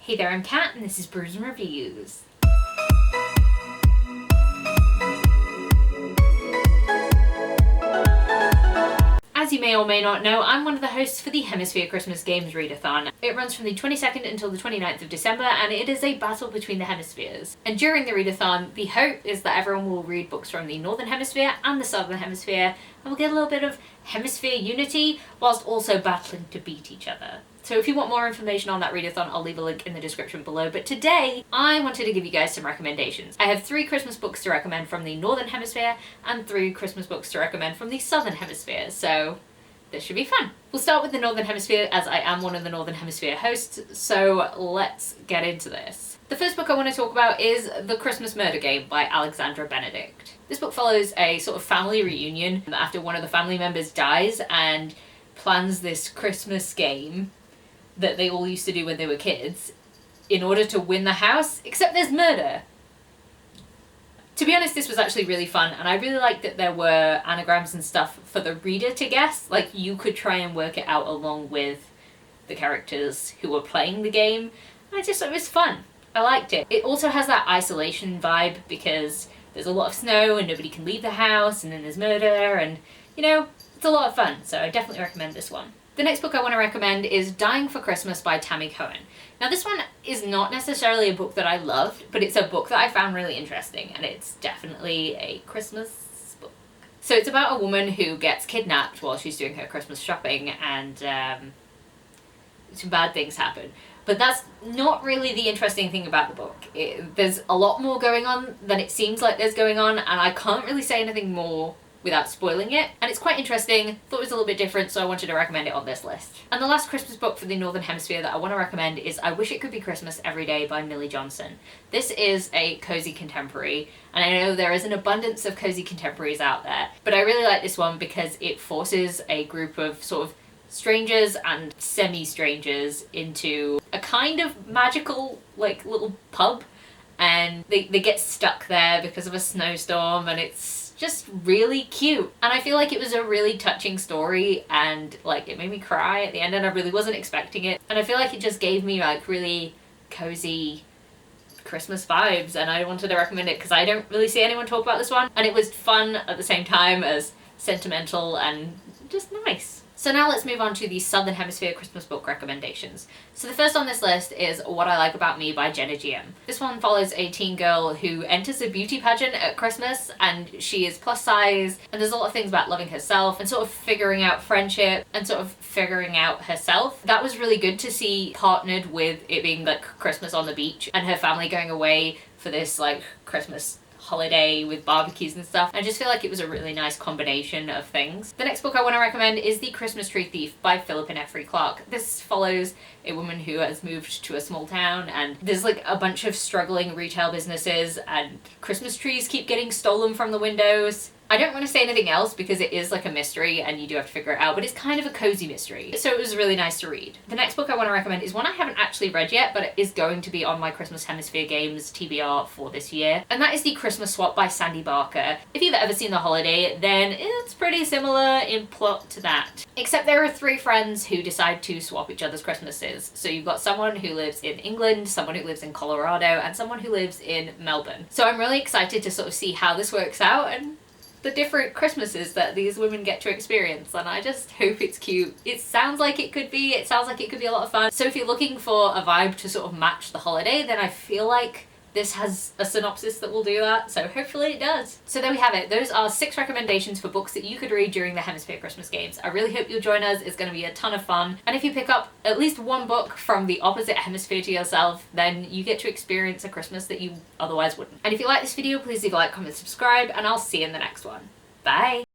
Hey there, I'm Kat, and this is Brews and Reviews. As you may or may not know, I'm one of the hosts for the Hemisphere Christmas Games Readathon. It runs from the 22nd until the 29th of December, and it is a battle between the hemispheres. And during the readathon, the hope is that everyone will read books from the Northern Hemisphere and the Southern Hemisphere, and we'll get a little bit of hemisphere unity, whilst also battling to beat each other. So if you want more information on that readathon, I'll leave a link in the description below. But today, I wanted to give you guys some recommendations. I have 3 Christmas books to recommend from the Northern Hemisphere, and 3 Christmas books to recommend from the Southern Hemisphere, so this should be fun. We'll start with the Northern Hemisphere, as I am one of the Northern Hemisphere hosts, so let's get into this. The first book I want to talk about is The Christmas Murder Game by Alexandra Benedict. This book follows a sort of family reunion after one of the family members dies and plans this Christmas game that they all used to do when they were kids in order to win the house, except there's murder. To be honest, this was actually really fun, and I really liked that there were anagrams and stuff for the reader to guess. Like, you could try and work it out along with the characters who were playing the game. I just thought it was fun. I liked it. It also has that isolation vibe because there's a lot of snow and nobody can leave the house, and then there's murder, and, you know, it's a lot of fun, so I definitely recommend this one. The next book I want to recommend is Dying for Christmas by Tammy Cohen. Now, this one is not necessarily a book that I loved, but it's a book that I found really interesting, and it's definitely a Christmas book. So it's about a woman who gets kidnapped while she's doing her Christmas shopping, and some bad things happen. But that's not really the interesting thing about the book. There's a lot more going on than it seems like there's going on, and I can't really say anything more without spoiling it, and it's quite interesting. Thought it was a little bit different, so I wanted to recommend it on this list. And the last Christmas book for the Northern Hemisphere that I want to recommend is I Wish It Could Be Christmas Every Day by Millie Johnson. This is a cozy contemporary, and I know there is an abundance of cozy contemporaries out there, but I really like this one because it forces a group of sort of strangers and semi-strangers into a kind of magical, like, little pub, and they get stuck there because of a snowstorm, and it's just really cute. And I feel like it was a really touching story, and like it made me cry at the end, and I really wasn't expecting it. And I feel like it just gave me like really cozy Christmas vibes, and I wanted to recommend it because I don't really see anyone talk about this one, and it was fun at the same time as sentimental and just nice. So now let's move on to the Southern Hemisphere Christmas book recommendations. So the first on this list is What I Like About Me by Jenna GM. This one follows a teen girl who enters a beauty pageant at Christmas, and she is plus size, and there's a lot of things about loving herself and sort of figuring out friendship and sort of figuring out herself. That was really good to see, partnered with it being like Christmas on the beach and her family going away for this like Christmas holiday with barbecues and stuff. I just feel like it was a really nice combination of things. The next book I want to recommend is The Christmas Tree Thief by Philippa Neffrey Clark. This follows a woman who has moved to a small town, and there's like a bunch of struggling retail businesses, and Christmas trees keep getting stolen from the windows. I don't want to say anything else because it is like a mystery and you do have to figure it out, but it's kind of a cozy mystery, so it was really nice to read. The next book I want to recommend is one I haven't actually read yet, but it is going to be on my Christmas Hemisphere Games TBR for this year, and that is The Christmas Swap by Sandy Barker. If you've ever seen The Holiday, then it's pretty similar in plot to that. Except there are 3 friends who decide to swap each other's Christmases. So you've got someone who lives in England, someone who lives in Colorado, and someone who lives in Melbourne. So I'm really excited to sort of see how this works out and the different Christmases that these women get to experience, and I just hope it's cute. It sounds like it could be. It sounds like it could be a lot of fun. So if you're looking for a vibe to sort of match The Holiday, then I feel like this has a synopsis that will do that, so hopefully it does. So there we have it. Those are 6 recommendations for books that you could read during the Hemisphere Christmas Games. I really hope you'll join us. It's going to be a ton of fun. And if you pick up at least one book from the opposite hemisphere to yourself, then you get to experience a Christmas that you otherwise wouldn't. And if you like this video, please leave a like, comment, subscribe, and I'll see you in the next one. Bye!